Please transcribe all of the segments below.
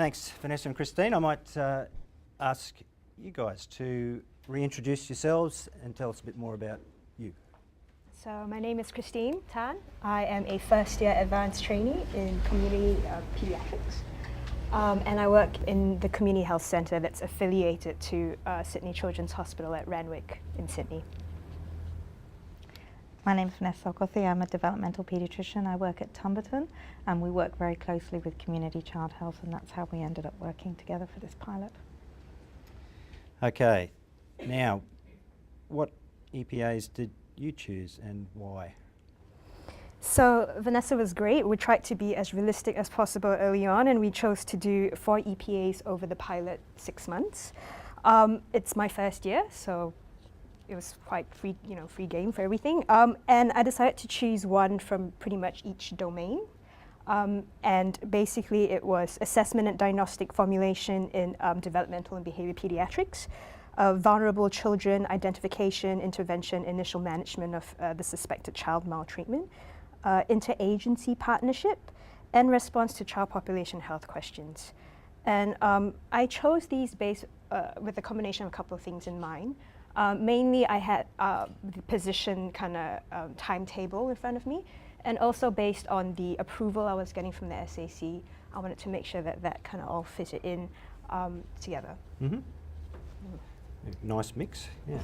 Thanks, Vanessa and Christine. I might ask you guys to reintroduce yourselves and tell us a bit more about you. So my name is Christine Tan. I am a first-year advanced trainee in community pediatrics. And I work in the community health centre that's affiliated to Sydney Children's Hospital at Randwick in Sydney. My name is Vanessa. I'm a developmental paediatrician. I work at Tumberton, and we work very closely with community child health, and that's how we ended up working together for this pilot. Okay, now what EPAs did you choose and why? So Vanessa was great. We tried to be as realistic as possible early on, and we chose to do 4 EPAs over the pilot 6 months. It's my first year, so it was quite free game for everything. And I decided to choose one from pretty much each domain. And basically it was assessment and diagnostic formulation in developmental and behavior pediatrics, vulnerable children identification, intervention, initial management of the suspected child maltreatment, interagency partnership, and response to child population health questions. And I chose these based with a combination of a couple of things in mind. Mainly I had the position kind of timetable in front of me, and also based on the approval I was getting from the SAC, I wanted to make sure that that kind of all fitted in together. Mm-hmm. Nice mix. Yeah.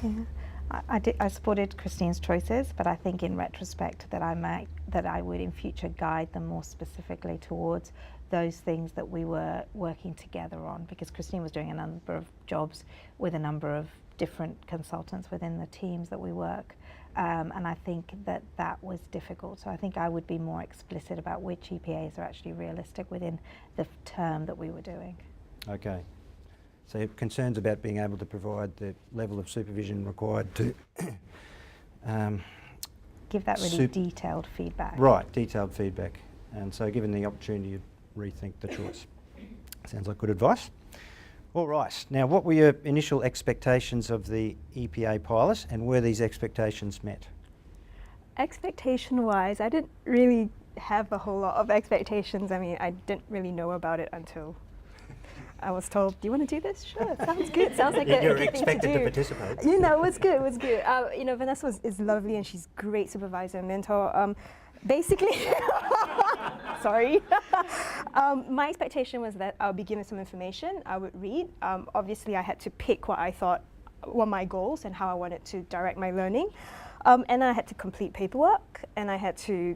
Yeah. I supported Christine's choices, but I think in retrospect that I would in future guide them more specifically towards those things that we were working together on, because Christine was doing a number of jobs with a number of different consultants within the teams that we work, and I think that was difficult. So I think I would be more explicit about which EPAs are actually realistic within the term that we were doing. Okay. So concerns about being able to provide the level of supervision required to give that really detailed feedback. Right, detailed feedback. And so given the opportunity, you'd rethink the choice. Sounds like good advice. All right, now what were your initial expectations of the EPA pilot, and were these expectations met? Expectation-wise, I didn't really have a whole lot of expectations. I mean, I didn't really know about it until I was told, do you want to do this? Sure, sounds good. Sounds like a good thing to do. You're expected to participate. You know, it was good, it was good. Vanessa is lovely, and she's a great supervisor and mentor. Basically, sorry. My expectation was that I would be given some information, I would read. Obviously, I had to pick what I thought were my goals and how I wanted to direct my learning. And I had to complete paperwork, and I had to,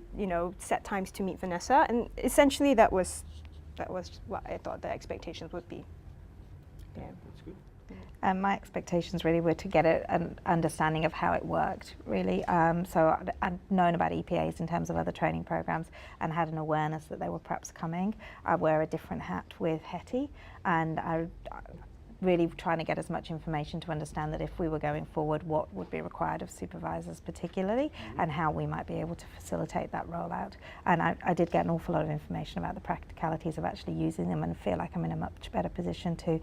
set times to meet Vanessa. And essentially, that was what I thought the expectations would be. Yeah. That's good. My expectations really were to get an understanding of how it worked, really. So I'd known about EPAs in terms of other training programs and had an awareness that they were perhaps coming. I wear a different hat with HETI, and I really trying to get as much information to understand that if we were going forward, what would be required of supervisors particularly, and how we might be able to facilitate that rollout. And I did get an awful lot of information about the practicalities of actually using them, and feel like I'm in a much better position to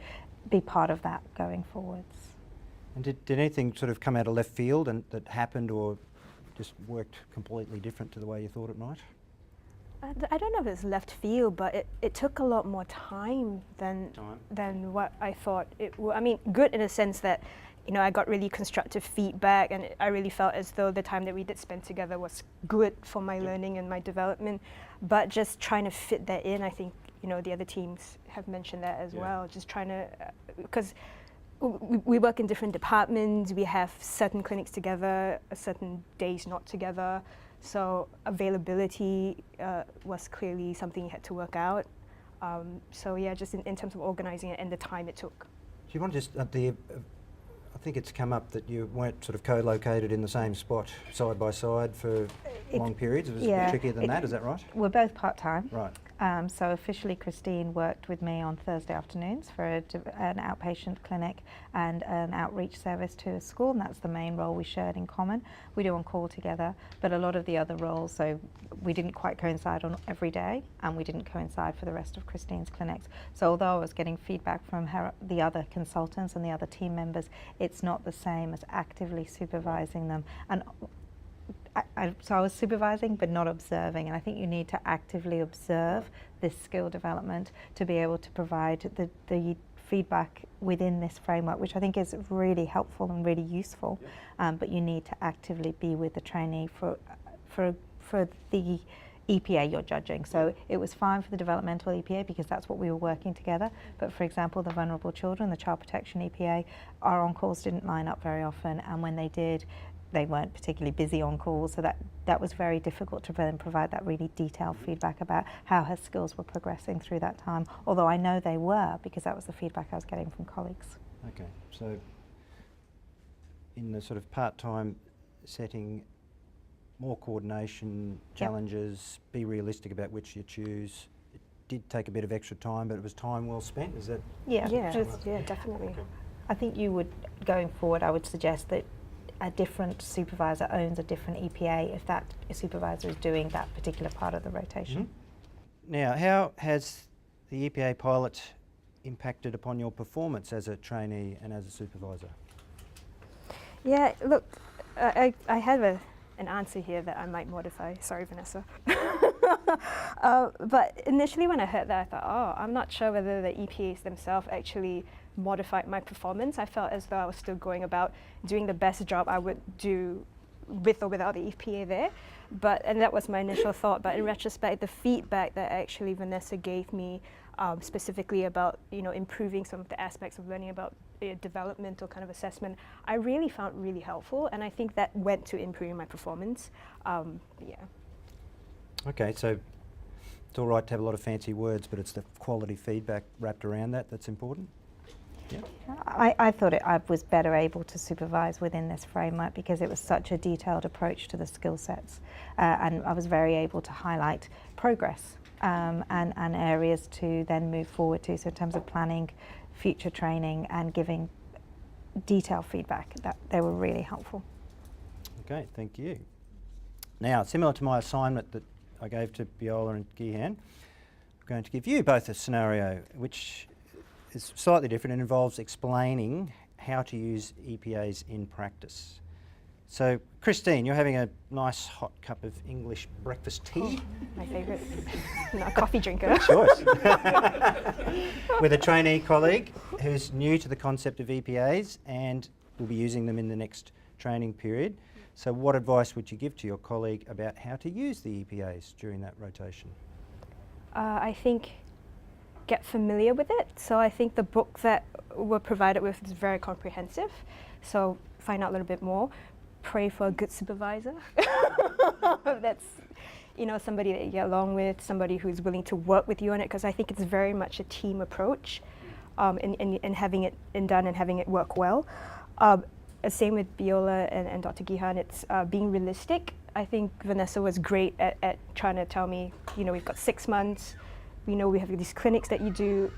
be part of that going forwards. And did anything sort of come out of left field and that happened, or just worked completely different to the way you thought it might? I don't know if it's left field, but it took a lot more time than what I thought it would. I mean, good in a sense that, I got really constructive feedback, and I really felt as though the time that we did spend together was good for my learning and my development. But just trying to fit that in, I think, the other teams have mentioned that as well. Just trying to, because we work in different departments, we have certain clinics together, certain days not together. So availability was clearly something you had to work out. So yeah, just in terms of organising it and the time it took. Do you want to just, I think it's come up that you weren't sort of co-located in the same spot, side by side for long periods. It was a bit trickier than that, is that right? We're both part-time. Right. So officially Christine worked with me on Thursday afternoons for an outpatient clinic and an outreach service to a school, and that's the main role we shared in common. We do on call together, but a lot of the other roles, so we didn't quite coincide on every day, and we didn't coincide for the rest of Christine's clinics. So although I was getting feedback from the other consultants and the other team members, it's not the same as actively supervising them. And so I was supervising but not observing, and I think you need to actively observe this skill development to be able to provide the feedback within this framework, which I think is really helpful and really useful. But you need to actively be with the trainee for the EPA you're judging. So it was fine for the developmental EPA because that's what we were working together. But for example, the vulnerable children, the child protection EPA, our on-calls didn't line up very often, and when they did, they weren't particularly busy on calls, so that was very difficult to then provide that really detailed feedback about how her skills were progressing through that time, although I know they were because that was the feedback I was getting from colleagues. Okay, so in the sort of part-time setting, more coordination, challenges, be realistic about which you choose. It did take a bit of extra time, but it was time well spent, is that? Yeah, definitely. Okay. I think you would, going forward, I would suggest that a different supervisor owns a different EPA if that supervisor is doing that particular part of the rotation. Mm-hmm. Now, how has the EPA pilot impacted upon your performance as a trainee and as a supervisor? Yeah, look, I have an answer here that I might modify. Sorry, Vanessa. But initially when I heard that, I thought, oh, I'm not sure whether the EPAs themselves actually modified my performance. I felt as though I was still going about doing the best job I would do with or without the EPA there. And that was my initial thought. But in retrospect, the feedback that actually Vanessa gave me specifically about improving some of the aspects of learning about developmental kind of assessment, I really found really helpful, and I think that went to improving my performance. Okay, so it's all right to have a lot of fancy words, but it's the quality feedback wrapped around that that's important? Yeah. I thought I was better able to supervise within this framework because it was such a detailed approach to the skill sets, and I was very able to highlight progress and areas to then move forward to. So in terms of planning future training and giving detailed feedback, that they were really helpful. Okay, thank you. Now, similar to my assignment that I gave to Viola and Gihan, I'm going to give you both a scenario which is slightly different and involves explaining how to use EPAs in practice. So, Christine, you're having a nice hot cup of English breakfast tea. Oh, my favourite. Not a coffee drinker. Good choice. With a trainee colleague who's new to the concept of EPAs and will be using them in the next training period. So what advice would you give to your colleague about how to use the EPAs during that rotation? I think get familiar with it. So I think the book that we're provided with is very comprehensive. So find out a little bit more. Pray for a good supervisor. That's somebody that you get along with, somebody who's willing to work with you on it, because I think it's very much a team approach in having it done and having it work well. Same with Viola and Dr. Gihan, it's being realistic. I think Vanessa was great at trying to tell me, we've got 6 months, we know we have these clinics that you do.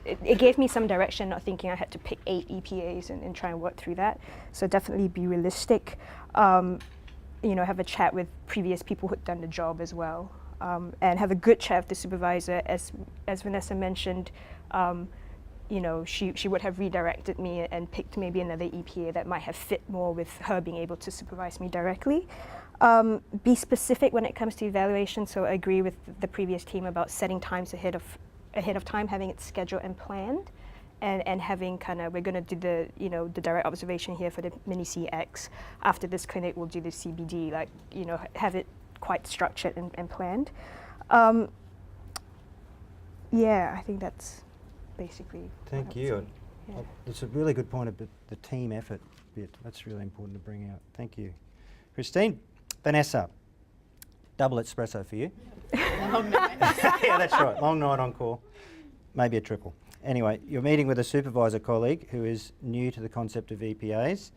It gave me some direction, not thinking I had to pick 8 EPAs and try and work through that. So definitely be realistic. Have a chat with previous people who'd done the job as well, and have a good chat with the supervisor. As Vanessa mentioned, she would have redirected me and picked maybe another EPA that might have fit more with her being able to supervise me directly. Be specific when it comes to evaluation. So I agree with the previous team about setting times ahead of time, having it scheduled and planned, and having we're going to do the direct observation here for the mini CX. After this clinic, we'll do the CBD. Have it quite structured and planned. I think that's basically. Thank you. It's a really good point about the team effort bit. That's really important to bring out. Thank you, Christine. Vanessa, double espresso for you. Long night. Yeah, that's right. Long night on call. Maybe a triple. Anyway, you're meeting with a supervisor colleague who is new to the concept of EPAs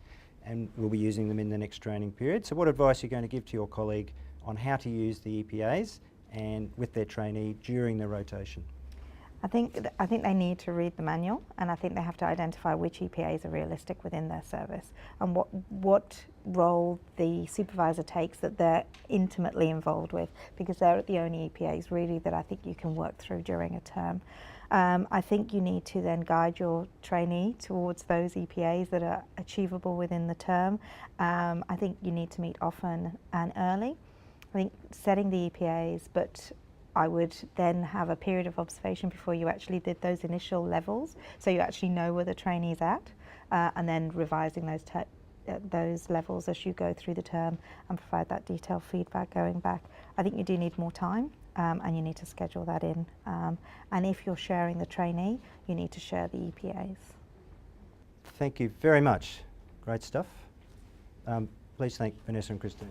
and will be using them in the next training period. So what advice are you going to give to your colleague on how to use the EPAs and with their trainee during the rotation? I think they need to read the manual, and I think they have to identify which EPAs are realistic within their service and what role the supervisor takes that they're intimately involved with, because they're the only EPAs really that I think you can work through during a term. I think you need to then guide your trainee towards those EPAs that are achievable within the term. I think you need to meet often and early. I think setting the EPAs, but I would then have a period of observation before you actually did those initial levels, so you actually know where the trainee's at, and then revising those levels as you go through the term and provide that detailed feedback going back. I think you do need more time, and you need to schedule that in. And if you're sharing the trainee, you need to share the EPAs. Thank you very much. Great stuff. Please thank Vanessa and Christine.